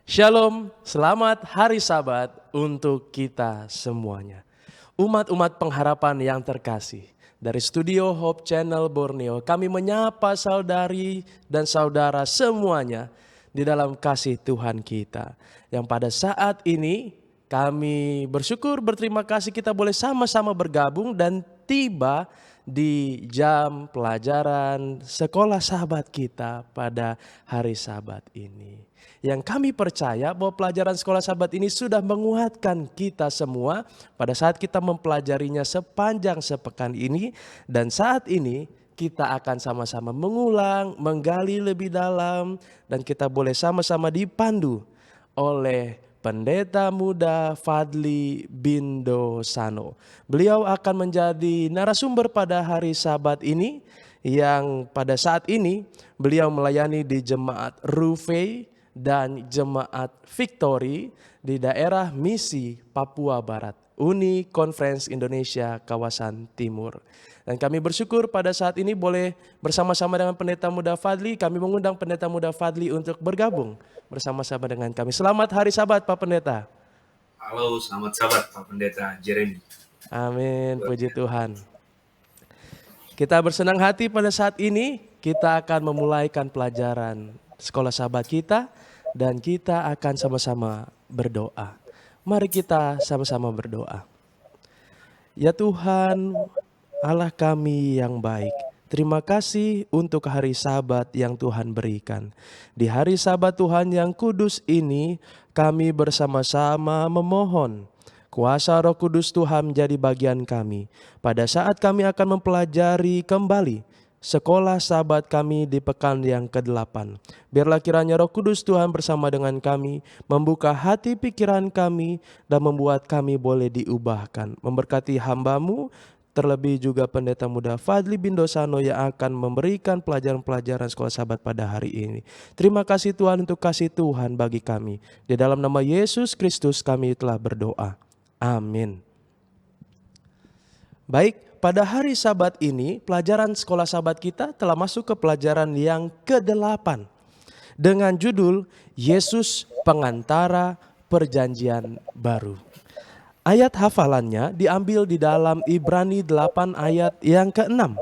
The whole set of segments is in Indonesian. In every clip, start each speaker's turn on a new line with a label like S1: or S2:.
S1: Shalom, selamat hari Sabat untuk kita semuanya. Umat-umat pengharapan yang terkasih, dari Studio Hope Channel Borneo, kami menyapa saudari dan saudara semuanya di dalam kasih Tuhan kita. Yang pada saat ini kami bersyukur, berterima kasih kita boleh sama-sama bergabung dan tiba di jam pelajaran sekolah sahabat kita pada hari Sabat ini. Yang kami percaya bahwa pelajaran sekolah sahabat ini sudah menguatkan kita semua pada saat kita mempelajarinya sepanjang sepekan ini. Dan saat ini kita akan sama-sama mengulang, menggali lebih dalam, dan kita boleh sama-sama dipandu oleh Pendeta Muda Fadli Bindosano. Beliau akan menjadi narasumber pada hari Sabat ini, yang pada saat ini beliau melayani di Jemaat Rufei dan Jemaat Victory di daerah Misi Papua Barat, Uni Conference Indonesia kawasan Timur. Dan kami bersyukur pada saat ini boleh bersama-sama dengan Pendeta Muda Fadli. Kami mengundang Pendeta Muda Fadli untuk bergabung bersama-sama dengan kami. Selamat hari Sabat Pak Pendeta.
S2: Halo, selamat Sabat Pak Pendeta Jeremy.
S1: Amin, puji Tuhan. Kita bersenang hati pada saat ini kita akan memulaikan pelajaran sekolah sahabat kita dan kita akan sama-sama berdoa. Mari kita sama-sama berdoa. Ya Tuhan, Allah kami yang baik, terima kasih untuk hari Sabat yang Tuhan berikan. Di hari Sabat Tuhan yang kudus ini, kami bersama-sama memohon kuasa Roh Kudus Tuhan menjadi bagian kami. Pada saat kami akan mempelajari kembali sekolah sahabat kami di pekan yang ke-8. Biarlah kiranya Roh Kudus Tuhan bersama dengan kami, membuka hati pikiran kami, dan membuat kami boleh diubahkan. Memberkati hamba-Mu, terlebih juga Pendeta Muda Fadli Bindosano yang akan memberikan pelajaran-pelajaran sekolah sahabat pada hari ini. Terima kasih Tuhan untuk kasih Tuhan bagi kami. Di dalam nama Yesus Kristus kami telah berdoa. Amin. Baik, pada hari Sabat ini pelajaran sekolah sahabat kita telah masuk ke pelajaran yang ke-8 dengan judul Yesus Pengantara Perjanjian Baru. Ayat hafalannya diambil di dalam Ibrani 8 ayat yang ke-6.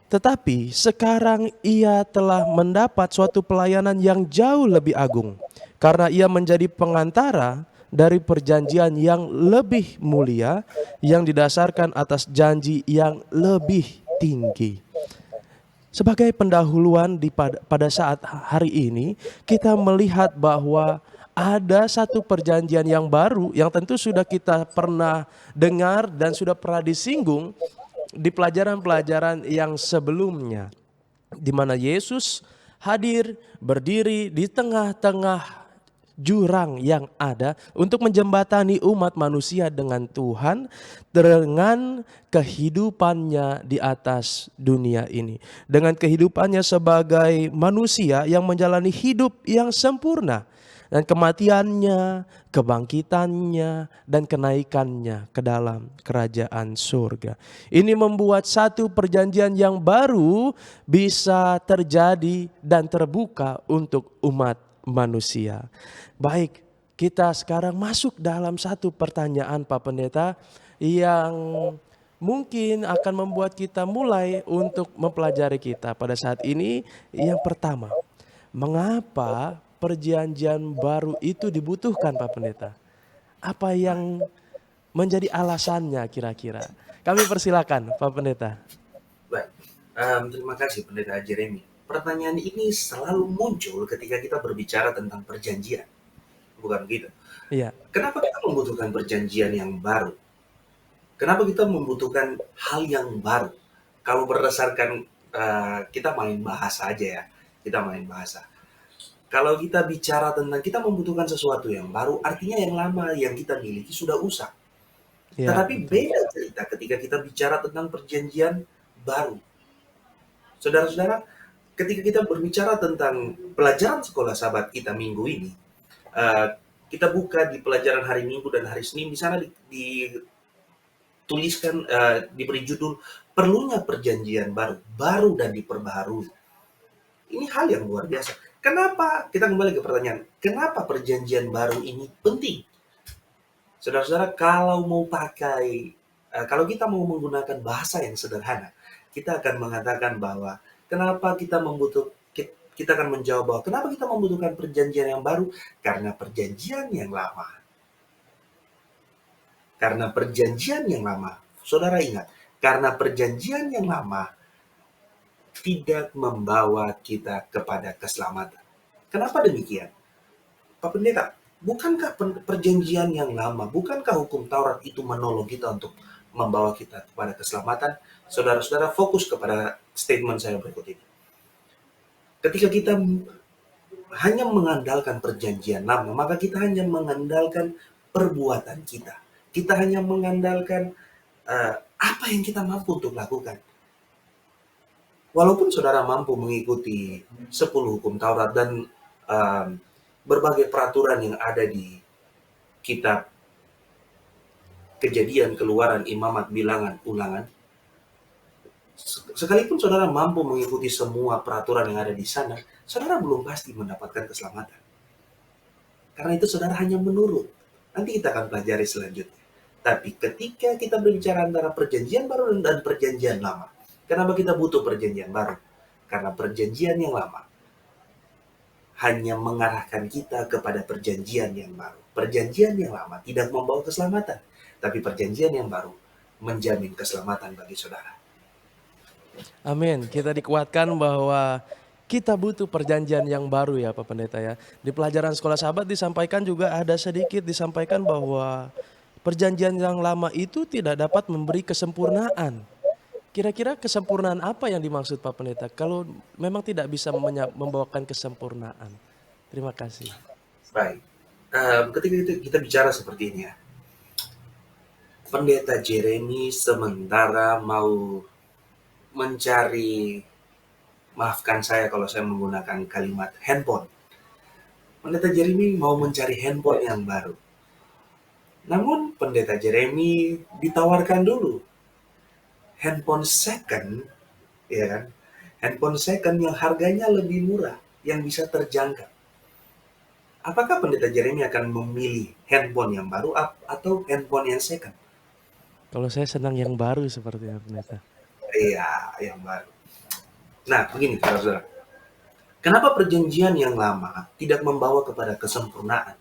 S1: Tetapi sekarang ia telah mendapat suatu pelayanan yang jauh lebih agung, karena ia menjadi pengantara dari perjanjian yang lebih mulia, yang didasarkan atas janji yang lebih tinggi. Sebagai pendahuluan pada saat hari ini, kita melihat bahwa ada satu perjanjian yang baru yang tentu sudah kita pernah dengar dan sudah pernah disinggung di pelajaran-pelajaran yang sebelumnya, di mana Yesus hadir berdiri di tengah-tengah jurang yang ada untuk menjembatani umat manusia dengan Tuhan dengan kehidupannya di atas dunia ini. Dengan kehidupannya sebagai manusia yang menjalani hidup yang sempurna, dan kematiannya, kebangkitannya, dan kenaikannya ke dalam kerajaan surga. Ini membuat satu perjanjian yang baru bisa terjadi dan terbuka untuk umat manusia. Baik, kita sekarang masuk dalam satu pertanyaan Pak Pendeta yang mungkin akan membuat kita mulai untuk mempelajari kita pada saat ini. Yang pertama, mengapa perjanjian baru itu dibutuhkan Pak Pendeta? Apa yang menjadi alasannya kira-kira? Kami persilakan Pak Pendeta.
S2: Baik, terima kasih Pendeta Jeremy. Pertanyaan ini selalu muncul ketika kita berbicara tentang perjanjian, bukan begitu?
S1: Iya.
S2: Kenapa kita membutuhkan perjanjian yang baru? Kenapa kita membutuhkan hal yang baru? Kalau berdasarkan kita main bahasa aja ya, kita main bahasa. Kalau kita bicara tentang kita membutuhkan sesuatu yang baru, artinya yang lama yang kita miliki sudah usang.
S1: Ya,
S2: Tetapi
S1: betul.
S2: beda cerita ketika kita bicara tentang perjanjian baru. Saudara-saudara, ketika kita berbicara tentang pelajaran sekolah sahabat kita minggu ini, kita buka di pelajaran hari Minggu dan hari Senin, di sana dituliskan, diberi judul perlunya perjanjian baru, baru dan diperbaharui. Ini hal yang luar biasa. Kenapa? Kita kembali ke pertanyaan, kenapa perjanjian baru ini penting? Saudara-saudara, kalau kita mau menggunakan bahasa yang sederhana, kita akan mengatakan bahwa kenapa kita akan menjawab bahwa kenapa kita membutuhkan perjanjian yang baru? Karena perjanjian yang lama. Karena perjanjian yang lama. Saudara ingat, karena perjanjian yang lama tidak membawa kita kepada keselamatan. Kenapa demikian? Pak Pendeta, bukankah perjanjian yang lama, bukankah hukum Taurat itu menolong kita untuk membawa kita kepada keselamatan? Saudara-saudara, fokus kepada statement saya berikut ini. Ketika kita hanya mengandalkan perjanjian lama, maka kita hanya mengandalkan perbuatan kita. Kita hanya mengandalkan apa yang kita mampu untuk lakukan. Walaupun saudara mampu mengikuti 10 hukum Taurat dan berbagai peraturan yang ada di kitab Kejadian, Keluaran, Imamat, Bilangan, Ulangan, sekalipun saudara mampu mengikuti semua peraturan yang ada di sana, saudara belum pasti mendapatkan keselamatan. Karena itu saudara hanya menurut. Nanti kita akan pelajari selanjutnya. Tapi ketika kita berbicara antara perjanjian baru dan perjanjian lama, kenapa kita butuh perjanjian baru? Karena perjanjian yang lama hanya mengarahkan kita kepada perjanjian yang baru. Perjanjian yang lama tidak membawa keselamatan, tapi perjanjian yang baru menjamin keselamatan bagi saudara.
S1: Amin. Kita dikuatkan bahwa kita butuh perjanjian yang baru ya Pak Pendeta ya. Di pelajaran sekolah sahabat disampaikan juga ada sedikit disampaikan bahwa perjanjian yang lama itu tidak dapat memberi kesempurnaan. Kira-kira kesempurnaan apa yang dimaksud Pak Pendeta? Kalau memang tidak bisa membawakan kesempurnaan. Terima kasih.
S2: Baik, ketika kita bicara seperti ini ya, Pendeta Jeremy sementara mau mencari, maafkan saya kalau saya menggunakan kalimat handphone. Pendeta Jeremy mau mencari handphone yang baru. Namun Pendeta Jeremy ditawarkan dulu handphone second, ya kan? Handphone second yang harganya lebih murah, yang bisa terjangkau. Apakah Pendeta Jeremy akan memilih handphone yang baru atau handphone yang second?
S1: Kalau saya senang yang baru sepertinya Pendeta.
S2: Iya, yang baru. Nah, begini, saudara-saudara. Kenapa perjanjian yang lama tidak membawa kepada kesempurnaan?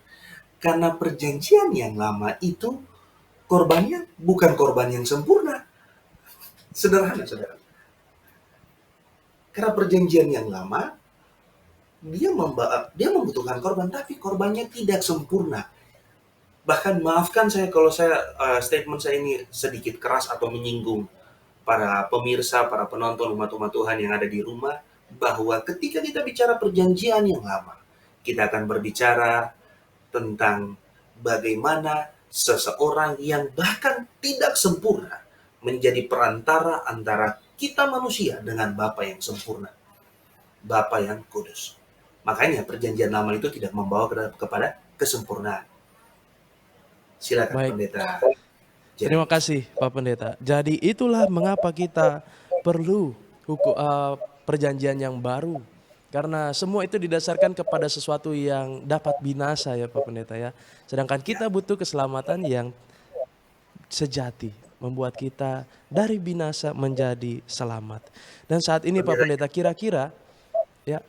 S2: Karena perjanjian yang lama itu korbannya bukan korban yang sempurna. Sederhana, saudara. Karena perjanjian yang lama, dia membutuhkan korban, tapi korbannya tidak sempurna. Bahkan maafkan saya kalau statement saya ini sedikit keras atau menyinggung para pemirsa, para penonton umat-umat Tuhan yang ada di rumah, bahwa ketika kita bicara perjanjian yang lama, kita akan berbicara tentang bagaimana seseorang yang bahkan tidak sempurna menjadi perantara antara kita manusia dengan Bapa yang sempurna, Bapa yang kudus. Makanya perjanjian lama itu tidak membawa kepada kesempurnaan. Silakan
S1: Baik.
S2: Pendeta.
S1: Terima kasih Pak Pendeta. Jadi itulah mengapa kita perlu perjanjian yang baru. Karena semua itu didasarkan kepada sesuatu yang dapat binasa ya Pak Pendeta ya. Sedangkan kita butuh keselamatan yang sejati. Membuat kita dari binasa menjadi selamat. Dan saat ini Pak Pendeta kira-kira ya.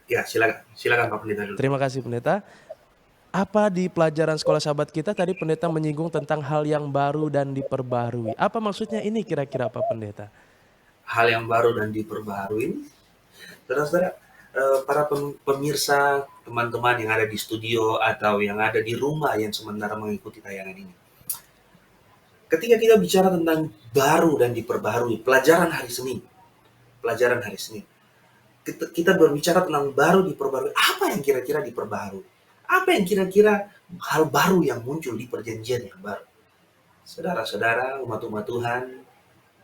S2: Ya, silakan Pak Pendeta dulu.
S1: Terima kasih Pendeta. Apa di pelajaran sekolah sahabat kita tadi Pendeta menyinggung tentang hal yang baru dan diperbarui. Apa maksudnya ini kira-kira Pak Pendeta?
S2: Hal yang baru dan diperbarui. Saudara-saudara, para pemirsa, teman-teman yang ada di studio atau yang ada di rumah yang sementara mengikuti tayangan ini. Ketika kita bicara tentang baru dan diperbarui, pelajaran hari Senin. Kita berbicara tentang baru diperbarui. Apa yang kira-kira diperbarui? Apa yang kira-kira hal baru yang muncul di perjanjian yang baru? Saudara-saudara, umat-umat Tuhan,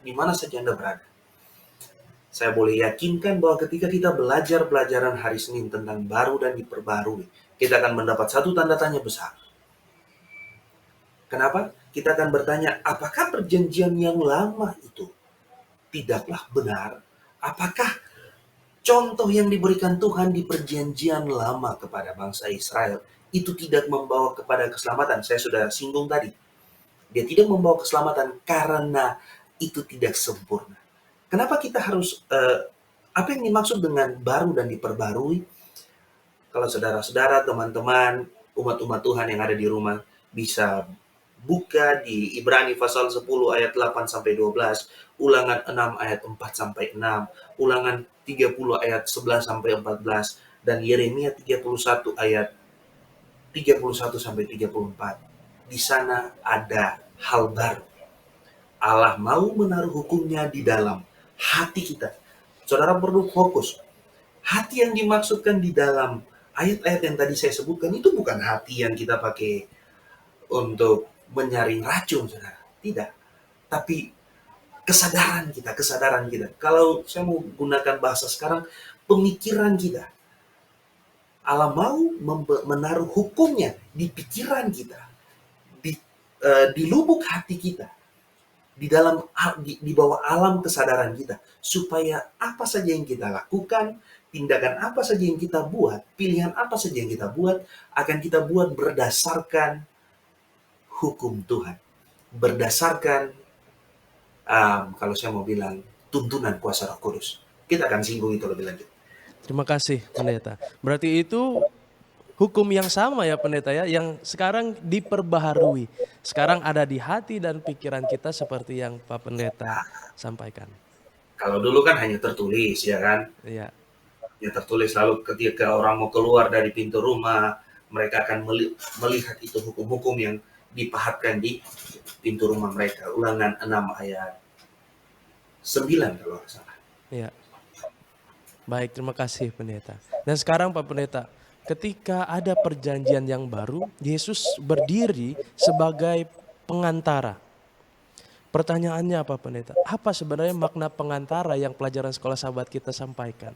S2: di mana saja Anda berada, saya boleh yakinkan bahwa ketika kita belajar pelajaran hari Senin tentang baru dan diperbarui, kita akan mendapat satu tanda tanya besar. Kenapa? Kita akan bertanya, apakah perjanjian yang lama itu tidaklah benar? Apakah Contoh yang diberikan Tuhan di perjanjian lama kepada bangsa Israel itu tidak membawa kepada keselamatan. Saya sudah singgung tadi. Dia tidak membawa keselamatan karena itu tidak sempurna. Kenapa kita harus apa yang dimaksud dengan baru dan diperbarui? Kalau saudara-saudara, teman-teman, umat-umat Tuhan yang ada di rumah bisa buka di Ibrani pasal 10 ayat 8 sampai 12, Ulangan 6 ayat 4 sampai 6, Ulangan 30 ayat 11 sampai 14, dan Yeremia 31 ayat 31 sampai 34. Di sana ada hal baru. Allah mau menaruh hukumnya di dalam hati kita. Saudara perlu fokus. Hati yang dimaksudkan di dalam ayat-ayat yang tadi saya sebutkan itu bukan hati yang kita pakai untuk menyaring racun, saudara. Tidak. Tapi kesadaran kita. Kalau saya mau gunakan bahasa sekarang, pemikiran kita. Allah mau menaruh hukumnya di pikiran kita, di, di lubuk hati kita, di dalam di bawah alam kesadaran kita, supaya apa saja yang kita lakukan, tindakan apa saja yang kita buat, pilihan apa saja yang kita buat, akan kita buat berdasarkan hukum Tuhan, berdasarkan kalau saya mau bilang tuntunan kuasa Roh Kudus. Kita akan singgung itu lebih lanjut.
S1: Terima kasih Pendeta. Berarti itu hukum yang sama ya Pendeta ya, yang sekarang diperbaharui. Sekarang ada di hati dan pikiran kita seperti yang Pak Pendeta sampaikan.
S2: Kalau dulu kan hanya tertulis, ya kan?
S1: Iya.
S2: Ya tertulis, lalu ketika orang mau keluar dari pintu rumah, mereka akan melihat itu hukum-hukum yang dipahatkan di pintu rumah mereka. Ulangan 6 ayat 9 kalau nggak salah.
S1: Iya. Baik, terima kasih Pendeta. Dan sekarang Pak Pendeta, ketika ada perjanjian yang baru, Yesus berdiri sebagai pengantara. Pertanyaannya apa Pendeta? Apa sebenarnya makna pengantara yang pelajaran sekolah sahabat kita sampaikan?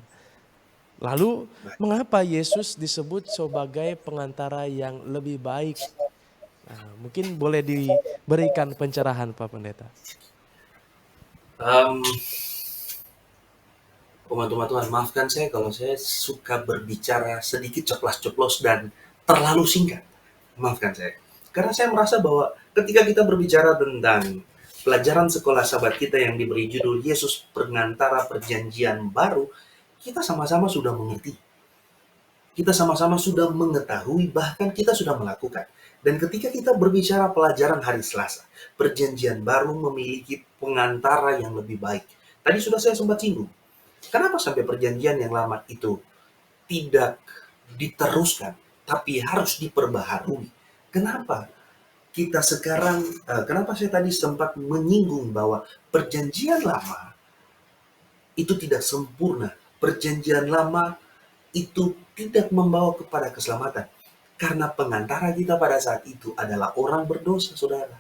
S1: Lalu mengapa Yesus disebut sebagai pengantara yang lebih baik? Nah, mungkin boleh diberikan pencerahan Pak Pendeta.
S2: Umat-umat Tuhan, maafkan saya kalau saya suka berbicara sedikit ceplas-ceplos dan terlalu singkat. Maafkan saya. Karena saya merasa bahwa ketika kita berbicara tentang pelajaran sekolah sahabat kita yang diberi judul Yesus Pengantara Perjanjian Baru, kita sama-sama sudah mengerti. Kita sama-sama sudah mengetahui, bahkan kita sudah melakukan. Dan ketika kita berbicara pelajaran hari Selasa, perjanjian baru memiliki pengantara yang lebih baik. Tadi sudah saya sempat singgung. Kenapa sampai perjanjian yang lama itu tidak diteruskan, tapi harus diperbaharui? Kenapa kita sekarang, kenapa saya tadi sempat menyinggung bahwa perjanjian lama itu tidak sempurna. Perjanjian lama itu tidak membawa kepada keselamatan. Karena pengantara kita pada saat itu adalah orang berdosa, saudara.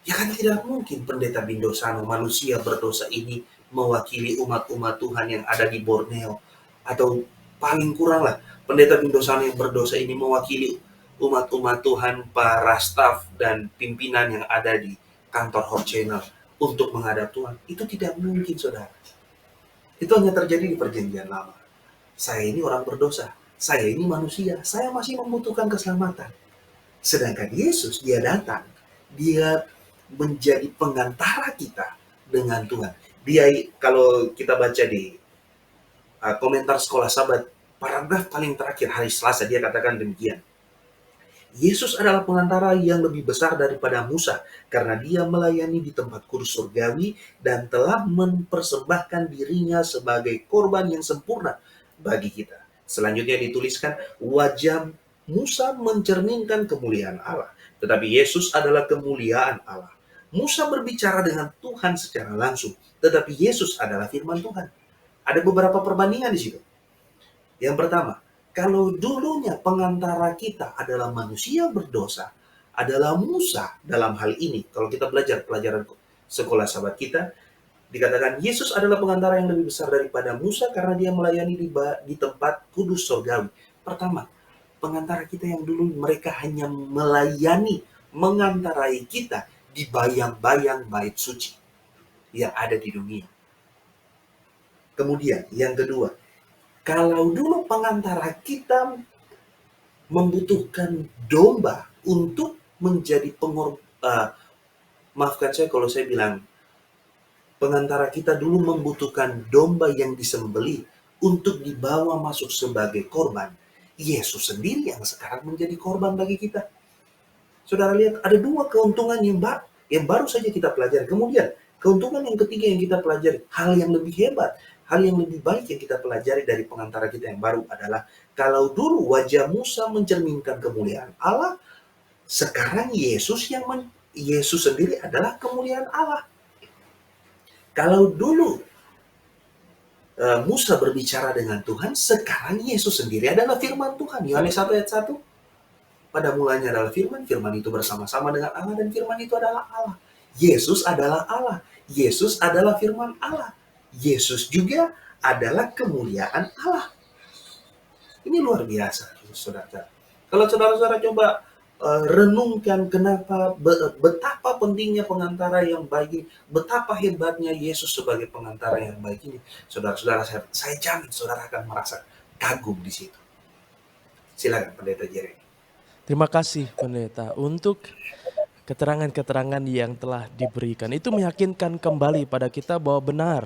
S2: Ya kan tidak mungkin Pendeta Bindosano, manusia berdosa ini, mewakili umat-umat Tuhan yang ada di Borneo. Atau paling kurang lah, Pendeta Bindosano yang berdosa ini mewakili umat-umat Tuhan, para staf dan pimpinan yang ada di kantor Hope Channel untuk menghadap Tuhan. Itu tidak mungkin, saudara. Itu hanya terjadi di perjanjian lama. Saya ini orang berdosa, saya ini manusia, saya masih membutuhkan keselamatan. Sedangkan Yesus, dia datang, dia menjadi pengantara kita dengan Tuhan. Dia, kalau kita baca di komentar sekolah sahabat, paragraf paling terakhir hari Selasa, dia katakan demikian. Yesus adalah pengantara yang lebih besar daripada Musa, karena dia melayani di tempat kudus surgawi dan telah mempersembahkan dirinya sebagai korban yang sempurna bagi kita. Selanjutnya dituliskan, wajah Musa mencerminkan kemuliaan Allah, tetapi Yesus adalah kemuliaan Allah. Musa berbicara dengan Tuhan secara langsung, tetapi Yesus adalah firman Tuhan. Ada beberapa perbandingan di situ. Yang pertama, kalau dulunya pengantara kita adalah manusia berdosa, adalah Musa dalam hal ini. Kalau kita belajar pelajaran sekolah sahabat kita, dikatakan Yesus adalah pengantara yang lebih besar daripada Musa karena dia melayani di tempat kudus surgawi. Pertama, pengantara kita yang dulu mereka hanya melayani, mengantarai kita di bayang-bayang bait suci yang ada di dunia. Kemudian yang kedua, kalau dulu pengantara kita membutuhkan domba untuk menjadi maafkan saya kalau saya bilang, pengantara kita dulu membutuhkan domba yang disembelih untuk dibawa masuk sebagai korban. Yesus sendiri yang sekarang menjadi korban bagi kita. Saudara lihat, ada dua keuntungan yang baru saja kita pelajari. Kemudian, keuntungan yang ketiga yang kita pelajari, hal yang lebih hebat, hal yang lebih baik yang kita pelajari dari pengantara kita yang baru adalah, kalau dulu wajah Musa mencerminkan kemuliaan Allah, sekarang Yesus sendiri adalah kemuliaan Allah. Kalau dulu Musa berbicara dengan Tuhan, sekarang Yesus sendiri adalah firman Tuhan. Yohanes 1 ayat 1. Pada mulanya adalah firman, firman itu bersama-sama dengan Allah, dan firman itu adalah Allah. Yesus adalah Allah. Yesus adalah firman Allah. Yesus juga adalah kemuliaan Allah. Ini luar biasa, saudara. Kalau saudara-saudara coba renungkan betapa pentingnya pengantara yang baik ini, betapa hebatnya Yesus sebagai pengantara yang baik ini, saudara-saudara, saya jamin saudara akan merasa kagum di situ. Silakan Pendeta Jeremy.
S1: Terima kasih Pendeta untuk keterangan-keterangan yang telah diberikan. Itu meyakinkan kembali pada kita bahwa benar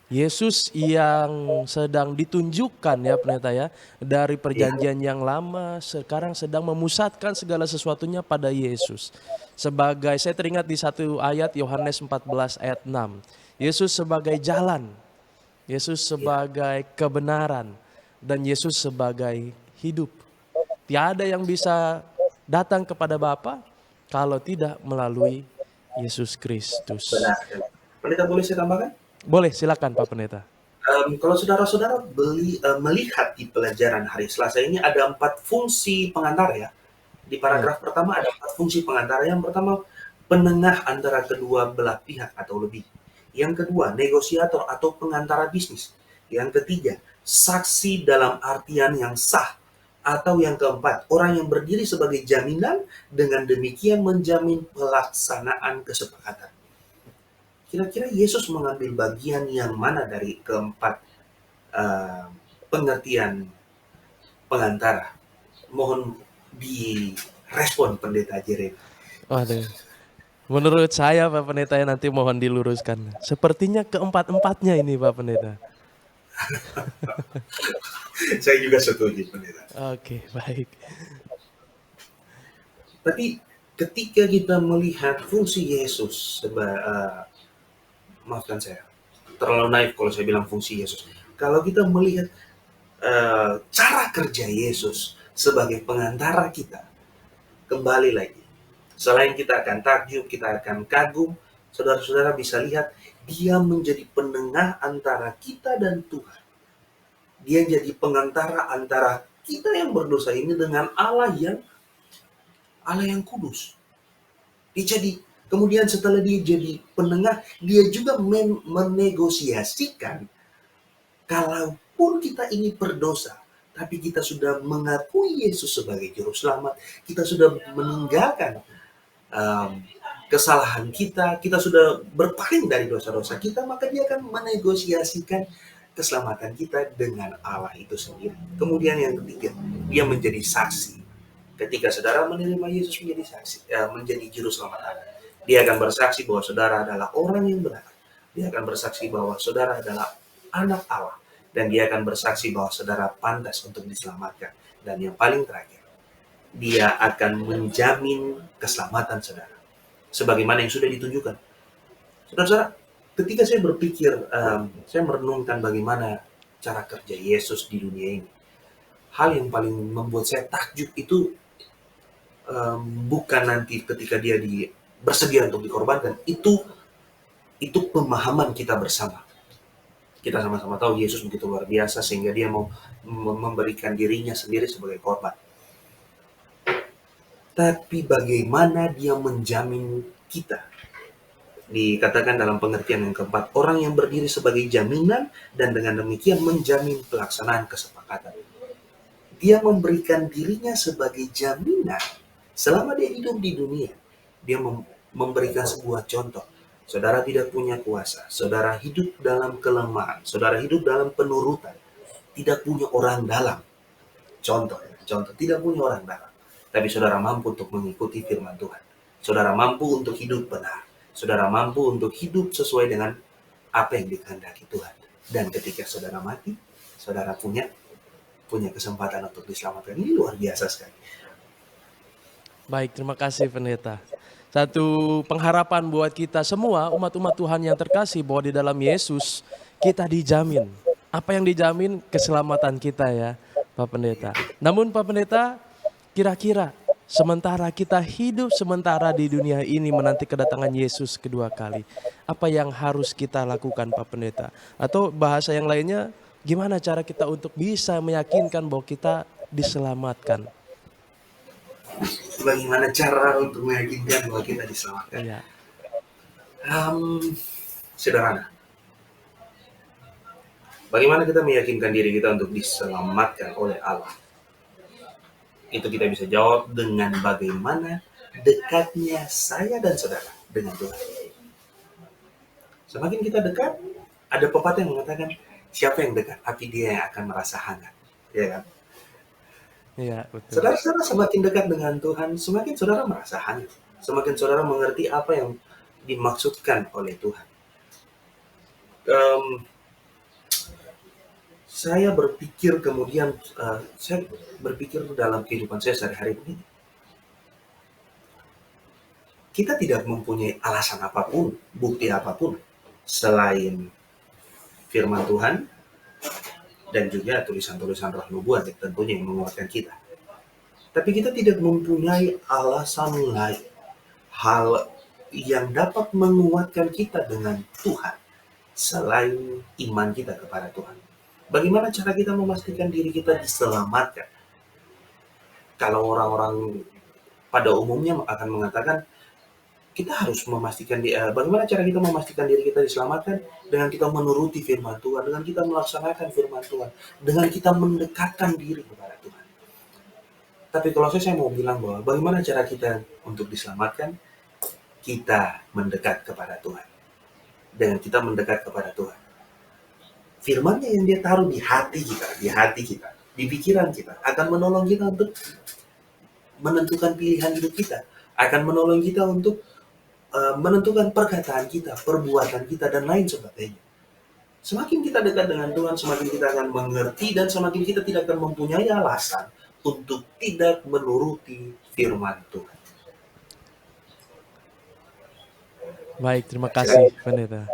S1: Yesus yang sedang ditunjukkan ya Pendeta ya, dari perjanjian yang lama sekarang sedang memusatkan segala sesuatunya pada Yesus. Sebagai, saya teringat di satu ayat Yohanes 14 ayat 6. Yesus sebagai jalan, Yesus sebagai kebenaran, dan Yesus sebagai hidup. Tiada yang bisa datang kepada Bapa kalau tidak melalui Yesus Kristus.
S2: Benar. Pendeta, boleh saya tambahkan?
S1: Boleh, silakan Pak Pendeta.
S2: Kalau saudara-saudara melihat di pelajaran hari Selasa ini ada 4 fungsi pengantara ya. Di paragraf pertama ada 4 fungsi pengantara. Yang pertama, penengah antara kedua belah pihak atau lebih. Yang kedua, negosiator atau pengantara bisnis. Yang ketiga, saksi dalam artian yang sah. Atau yang keempat, orang yang berdiri sebagai jaminan, dengan demikian menjamin pelaksanaan kesepakatan. Kira-kira Yesus mengambil bagian yang mana dari keempat pengertian pengantara? Mohon direspon Pendeta Jeremy.
S1: Waduh. Menurut saya Pak Pendeta ya, nanti mohon diluruskan. Sepertinya keempat-empatnya ini Pak Pendeta.
S2: Saya juga setuju Pendeta.
S1: Oke, baik.
S2: Tapi ketika kita melihat fungsi Yesus maafkan saya, terlalu naif kalau saya bilang fungsi Yesus. Kalau kita melihat cara kerja Yesus sebagai pengantara kita, kembali lagi, selain kita akan takjub, kita akan kagum, saudara-saudara bisa lihat, dia menjadi penengah antara kita dan Tuhan. Dia jadi pengantara antara kita yang berdosa ini dengan Allah yang kudus. Kemudian setelah dia jadi penengah, dia juga menegosiasikan, kalaupun kita ini berdosa, tapi kita sudah mengakui Yesus sebagai juru selamat, kita sudah meninggalkan kesalahan kita sudah berpaling dari dosa-dosa kita, maka dia akan menegosiasikan keselamatan kita dengan Allah itu sendiri. Kemudian yang ketiga, dia menjadi saksi. Ketika saudara menerima Yesus menjadi saksi, menjadi juru selamat Anda, dia akan bersaksi bahwa saudara adalah orang yang benar. Dia akan bersaksi bahwa saudara adalah anak Allah. Dan dia akan bersaksi bahwa saudara pantas untuk diselamatkan. Dan yang paling terakhir, dia akan menjamin keselamatan saudara. Sebagaimana yang sudah ditunjukkan. Saudara-saudara, ketika saya berpikir, saya merenungkan bagaimana cara kerja Yesus di dunia ini, hal yang paling membuat saya takjub itu bukan nanti ketika dia bersedia untuk dikorbankan, itu pemahaman kita bersama. Kita sama-sama tahu Yesus begitu luar biasa sehingga dia mau memberikan dirinya sendiri sebagai korban. Tapi bagaimana dia menjamin kita? Dikatakan dalam pengertian yang keempat, orang yang berdiri sebagai jaminan dan dengan demikian menjamin pelaksanaan kesepakatan. Dia memberikan dirinya sebagai jaminan selama dia hidup di dunia. Dia memberikan sebuah contoh. saudara tidak punya kuasa, saudara hidup dalam kelemahan, saudara hidup dalam penurutan, tidak punya orang dalam. Contoh, contoh, tidak punya orang dalam. Tapi saudara mampu untuk mengikuti firman Tuhan. Saudara mampu untuk hidup benar. Saudara mampu untuk hidup sesuai dengan apa yang dikehendaki Tuhan. Dan ketika saudara mati, saudara punya kesempatan untuk diselamatkan. Ini luar biasa sekali.
S1: Baik, terima kasih pendeta. Satu pengharapan buat kita semua umat-umat Tuhan yang terkasih bahwa di dalam Yesus kita dijamin. Apa yang dijamin? Keselamatan kita ya, Pak Pendeta. Namun Pak Pendeta, kira-kira sementara kita hidup sementara di dunia ini menanti kedatangan Yesus kedua kali, apa yang harus kita lakukan Pak Pendeta? Atau bahasa yang lainnya, gimana cara kita untuk bisa meyakinkan bahwa kita diselamatkan?
S2: Bagaimana cara untuk meyakinkan bahwa kita diselamatkan?
S1: Iya,
S2: Sederhana. Bagaimana kita meyakinkan diri kita untuk diselamatkan oleh Allah? Itu kita bisa jawab dengan bagaimana dekatnya saya dan saudara dengan Tuhan. Semakin kita dekat, ada pepatah yang mengatakan, siapa yang dekat, api dia yang akan merasa hangat. Ya kan?
S1: iya betul.
S2: Saudara-saudara semakin dekat dengan Tuhan, semakin saudara merasa hangat. Semakin saudara mengerti apa yang dimaksudkan oleh Tuhan. Saya berpikir kemudian, saya berpikir dalam kehidupan saya sehari-hari begini. Kita tidak mempunyai alasan apapun, bukti apapun, selain firman Tuhan dan juga tulisan-tulisan roh nubuat yang tentunya yang menguatkan kita. Tapi kita tidak mempunyai alasan lain, hal yang dapat menguatkan kita dengan Tuhan selain iman kita kepada Tuhan. Bagaimana cara kita memastikan diri kita diselamatkan? Kalau orang-orang pada umumnya akan mengatakan, kita harus memastikan bagaimana cara kita memastikan diri kita diselamatkan dengan kita menuruti firman Tuhan, dengan kita melaksanakan firman Tuhan, dengan kita mendekatkan diri kepada Tuhan. Tapi kalau saya mau bilang bahwa bagaimana cara kita untuk diselamatkan, kita mendekat kepada Tuhan. Dengan kita mendekat kepada Tuhan, firman-Nya yang dia taruh di hati kita, di pikiran kita, akan menolong kita untuk menentukan pilihan hidup kita, akan menolong kita untuk menentukan perkataan kita, perbuatan kita, dan lain sebagainya. Semakin kita dekat dengan Tuhan, semakin kita akan mengerti dan semakin kita tidak akan mempunyai alasan untuk tidak menuruti firman Tuhan.
S1: Baik, terima kasih Pendeta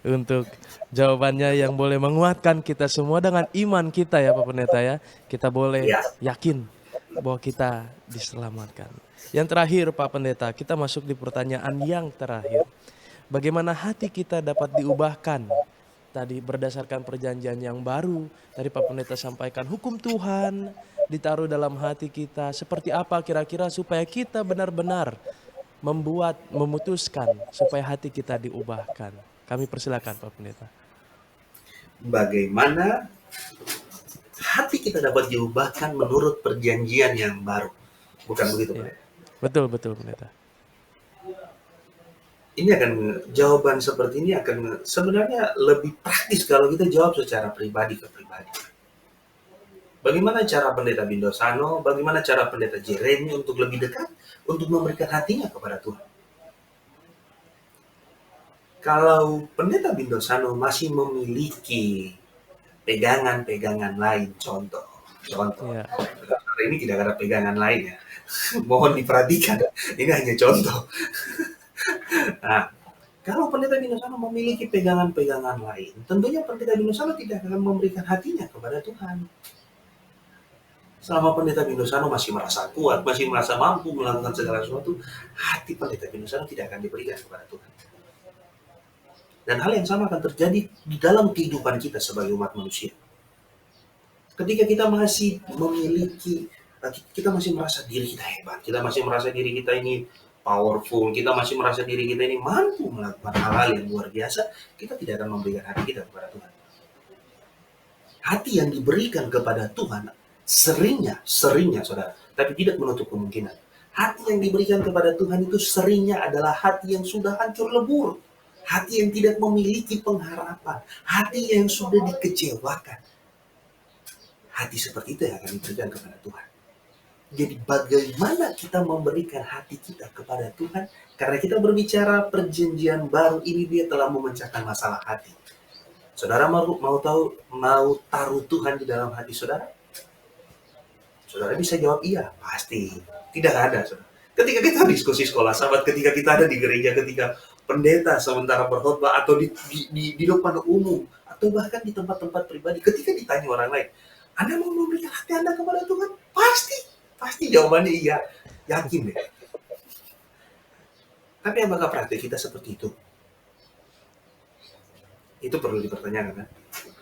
S1: untuk jawabannya yang boleh menguatkan kita semua dengan iman kita ya Pak Pendeta ya. Kita boleh
S2: Ya,
S1: yakin bahwa kita diselamatkan. Yang terakhir Pak Pendeta, kita masuk di pertanyaan yang terakhir. Bagaimana hati kita dapat diubahkan? Tadi berdasarkan perjanjian yang baru, tadi Pak Pendeta sampaikan hukum Tuhan ditaruh dalam hati kita. Seperti apa kira-kira supaya kita benar-benar memutuskan supaya hati kita diubahkan? Kami persilakan Pak Pendeta.
S2: bagaimana hati kita dapat diubahkan menurut perjanjian yang baru. Bukan begitu, Pak?
S1: Ya. Betul Pendeta.
S2: Ini akan, jawaban seperti ini akan sebenarnya lebih praktis kalau kita jawab secara pribadi ke pribadi. Bagaimana cara Pendeta Bindosano, bagaimana cara Pendeta Jeremy untuk lebih dekat, untuk memberikan hatinya kepada Tuhan. Kalau Pendeta Bindosano masih memiliki pegangan-pegangan lain, contoh,
S1: Ya.
S2: hari ini tidak ada pegangan lain ya. Mohon diperhatikan, ini hanya contoh. Nah, kalau Pendeta Bindosano memiliki pegangan-pegangan lain, tentunya Pendeta Bindosano tidak akan memberikan hatinya kepada Tuhan. Selama Pendeta Bindosano masih merasa kuat, masih merasa mampu melakukan segala sesuatu, hati Pendeta Bindosano tidak akan diberikan kepada Tuhan. Dan hal yang sama akan terjadi di dalam kehidupan kita sebagai umat manusia. Ketika kita masih memiliki, kita masih merasa diri kita hebat, kita masih merasa diri kita ini powerful, kita masih merasa diri kita ini mampu melakukan hal-hal yang luar biasa, kita tidak akan memberikan hati kita kepada Tuhan. Hati yang diberikan kepada Tuhan seringnya saudara, tapi tidak menutup kemungkinan. Hati yang diberikan kepada Tuhan itu seringnya adalah hati yang sudah hancur lebur. hati yang tidak memiliki pengharapan, hati yang sudah dikecewakan. Hati seperti itu yang akan diberikan kepada Tuhan. Jadi bagaimana kita memberikan hati kita kepada Tuhan? Karena kita berbicara perjanjian baru ini, dia telah memecahkan masalah hati. Saudara mau taruh Tuhan di dalam hati saudara? Saudara bisa jawab iya, pasti. Tidak ada, saudara. Ketika kita diskusi sekolah sahabat, ketika kita ada di gereja, ketika pendeta sementara berkhotbah atau di depan umum, atau bahkan di tempat-tempat pribadi, ketika ditanya orang lain, Anda mau memberikan hati Anda kepada Tuhan? Pasti jawabannya iya, yakin deh. Tapi apakah praktik kita seperti itu? Itu perlu dipertanyakan kan?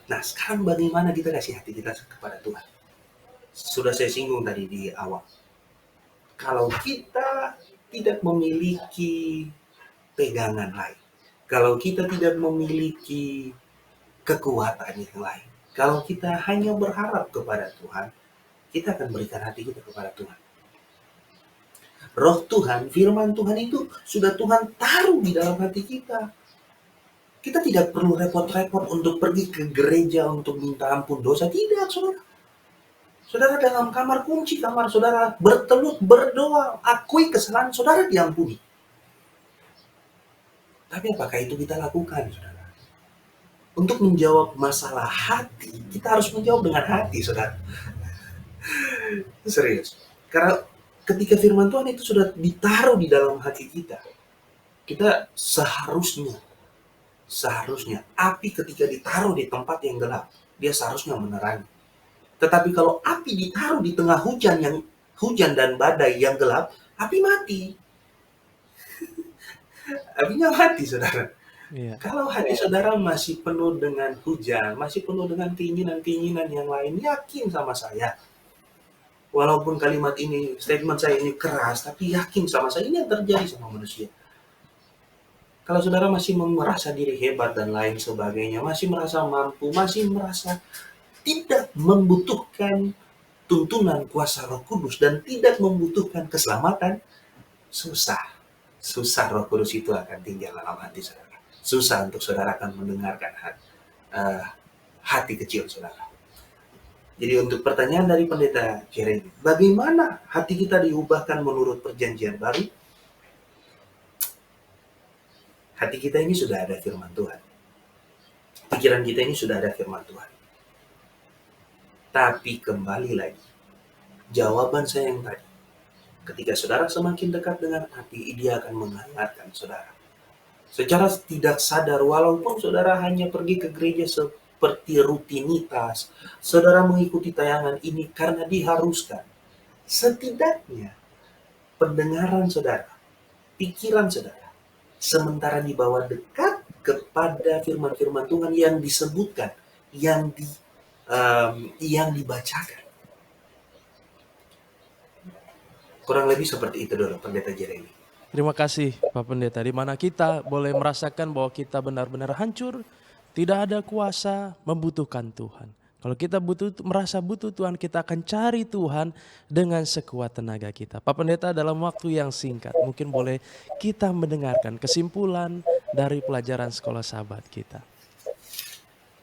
S2: Nah, sekarang bagaimana kita kasih hati kita kepada Tuhan? Sudah saya singgung tadi di awal. Kalau kita tidak memiliki pegangan lain, kalau kita tidak memiliki kekuatan yang lain, kalau kita hanya berharap kepada Tuhan, kita akan berikan hati kita kepada Tuhan. Roh Tuhan, firman Tuhan itu sudah Tuhan taruh di dalam hati kita. Kita tidak perlu repot-repot untuk pergi ke gereja untuk minta ampun dosa. Tidak, saudara. Saudara dalam kamar, kunci kamar saudara, bertelut, berdoa, akui kesalahan saudara, diampuni. Tapi apakah itu kita lakukan, saudara? Untuk menjawab masalah hati, kita harus menjawab dengan hati, saudara. Serius. Karena ketika firman Tuhan itu sudah ditaruh di dalam hati kita, kita seharusnya api ketika ditaruh di tempat yang gelap, dia seharusnya menerangi. Tetapi kalau api ditaruh di tengah hujan dan badai yang gelap, api mati. Apinya mati, saudara.
S1: Iya.
S2: Kalau hati saudara masih penuh dengan hujan, masih penuh dengan keinginan-keinginan yang lain, yakin sama saya. Walaupun kalimat ini, statement saya ini keras, tapi yakin sama saya, ini yang terjadi sama manusia. Kalau saudara masih merasa diri hebat dan lain sebagainya, masih merasa mampu, masih merasa tidak membutuhkan tuntunan kuasa Roh Kudus dan tidak membutuhkan keselamatan, susah Roh Kudus itu akan tinggal dalam hati saudara. Susah untuk saudara akan mendengarkan hati kecil saudara. Jadi untuk pertanyaan dari pendeta Jeremy, bagaimana hati kita diubahkan menurut perjanjian baru? Hati kita ini sudah ada firman Tuhan. Pikiran kita ini sudah ada firman Tuhan. Tapi kembali lagi, jawaban saya yang tadi, ketika saudara semakin dekat dengan api, dia akan menghangatkan saudara. Secara tidak sadar, walaupun saudara hanya pergi ke gereja seperti rutinitas, saudara mengikuti tayangan ini karena diharuskan. Setidaknya, pendengaran saudara, pikiran saudara, sementara dibawa dekat kepada firman-firman Tuhan yang disebutkan, yang dibacakan. Kurang lebih seperti itu dulu pendeta Jeremy.
S1: Terima kasih Pak Pendeta, di mana kita boleh merasakan bahwa kita benar-benar hancur, tidak ada kuasa, membutuhkan Tuhan. Kalau kita merasa butuh Tuhan, kita akan cari Tuhan dengan sekuat tenaga kita. Pak Pendeta, dalam waktu yang singkat, mungkin boleh kita mendengarkan kesimpulan dari pelajaran sekolah sahabat kita.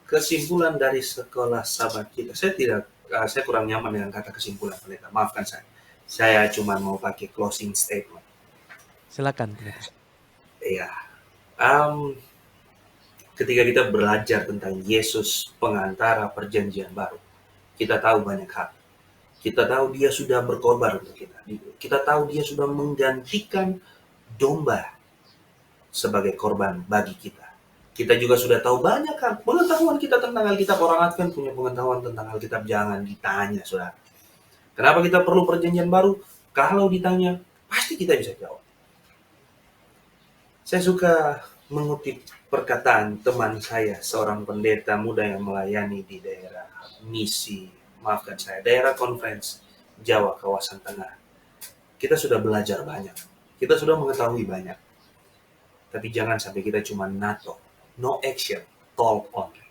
S2: Kesimpulan dari sekolah sahabat kita, saya kurang nyaman dengan kata kesimpulan pendeta, maafkan saya. Saya cuma mau pakai closing statement.
S1: Silakan pendeta.
S2: Iya. Ketika kita belajar tentang Yesus pengantara perjanjian baru, kita tahu banyak hal. Kita tahu dia sudah berkorban untuk kita. Kita tahu dia sudah menggantikan domba sebagai korban bagi kita. Kita juga sudah tahu banyak hal. Pengetahuan kita tentang Alkitab, orang Advent punya pengetahuan tentang Alkitab, jangan ditanya, saudara. Kenapa kita perlu perjanjian baru? Kalau ditanya, pasti kita bisa jawab. Saya suka mengutip perkataan teman saya, seorang pendeta muda yang melayani di daerah daerah Conference Jawa kawasan tengah. Kita sudah belajar banyak, kita sudah mengetahui banyak, tapi jangan sampai kita cuma nato, no action, talk only.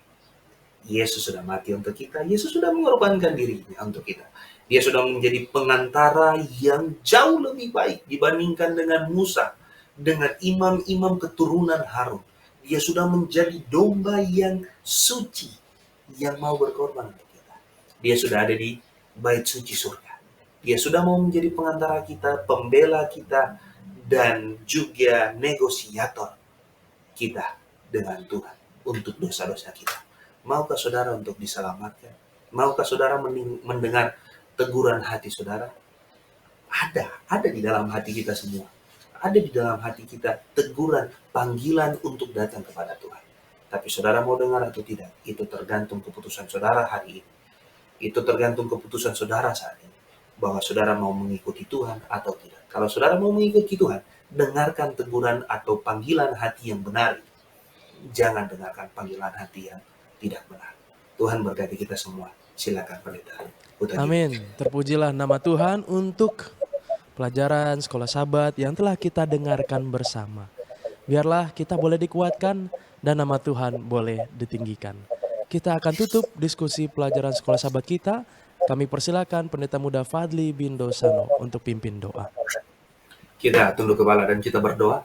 S2: Yesus sudah mati untuk kita, Yesus sudah mengorbankan dirinya untuk kita. Dia sudah menjadi pengantara yang jauh lebih baik dibandingkan dengan Musa, dengan imam-imam keturunan Harun. Dia sudah menjadi domba yang suci, yang mau berkorban untuk kita. Dia sudah ada di bait suci surga. Dia sudah mau menjadi pengantara kita, pembela kita, dan juga negosiator kita dengan Tuhan untuk dosa-dosa kita. Maukah saudara untuk diselamatkan? Maukah saudara mendengar teguran hati saudara? Ada di dalam hati kita semua. Ada di dalam hati kita teguran, panggilan untuk datang kepada Tuhan. Tapi saudara mau dengar atau tidak, itu tergantung keputusan saudara hari ini. Itu tergantung keputusan saudara saat ini. Bahwa saudara mau mengikuti Tuhan atau tidak. Kalau saudara mau mengikuti Tuhan, dengarkan teguran atau panggilan hati yang benar. Jangan dengarkan panggilan hati yang tidak benar. Tuhan berkati kita semua. Silakan pendeta.
S1: Amin. Terpujilah nama Tuhan untuk pelajaran sekolah Sabat yang telah kita dengarkan bersama. Biarlah kita boleh dikuatkan dan nama Tuhan boleh ditinggikan. Kita akan tutup diskusi pelajaran sekolah Sabat kita. Kami persilakan Pendeta Muda Fadli bin Dosano untuk pimpin doa.
S2: Kita tunduk kepala dan kita berdoa.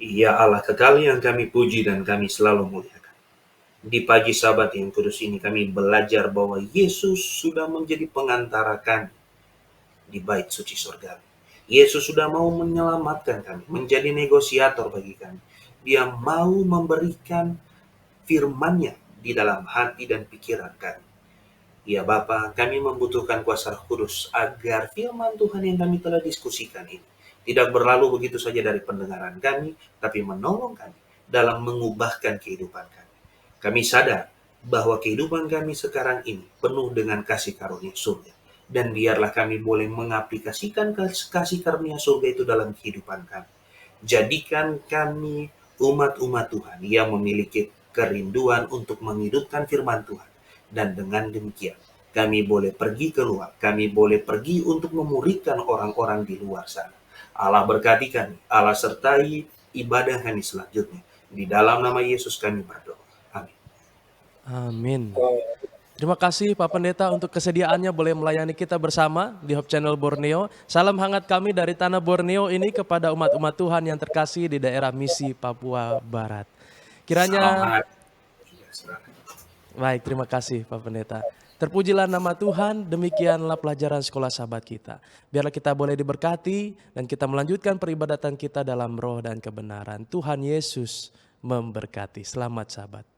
S2: Ya Allah kekal yang kami puji dan kami selalu muliakan. Di pagi Sabat yang kudus ini kami belajar bahwa Yesus sudah menjadi pengantara kami di bait suci surga. Yesus sudah mau menyelamatkan kami, menjadi negosiator bagi kami. Dia mau memberikan firman-Nya di dalam hati dan pikiran kami. Ya Bapa, kami membutuhkan kuasa Roh Kudus agar firman Tuhan yang kami telah diskusikan ini tidak berlalu begitu saja dari pendengaran kami, tapi menolong kami dalam mengubahkan kehidupan kami. Kami sadar bahwa kehidupan kami sekarang ini penuh dengan kasih karunia surga. Dan biarlah kami boleh mengaplikasikan kasih karunia surga itu dalam kehidupan kami. Jadikan kami umat-umat Tuhan yang memiliki kerinduan untuk menghidupkan firman Tuhan. Dan dengan demikian, kami boleh pergi keluar, kami boleh pergi untuk memuridkan orang-orang di luar sana. Allah berkati kami, Allah sertai ibadah kami selanjutnya. Di dalam nama Yesus kami berdoa. Amin.
S1: Amin. Terima kasih Pak Pendeta untuk kesediaannya boleh melayani kita bersama di Hope Channel Borneo. Salam hangat kami dari tanah Borneo ini kepada umat-umat Tuhan yang terkasih di daerah Misi, Papua Barat. Kiranya, baik, terima kasih Pak Pendeta. Terpujilah nama Tuhan, demikianlah pelajaran sekolah Sabat kita. Biarlah kita boleh diberkati dan kita melanjutkan peribadatan kita dalam roh dan kebenaran. Tuhan Yesus memberkati. Selamat Sabat.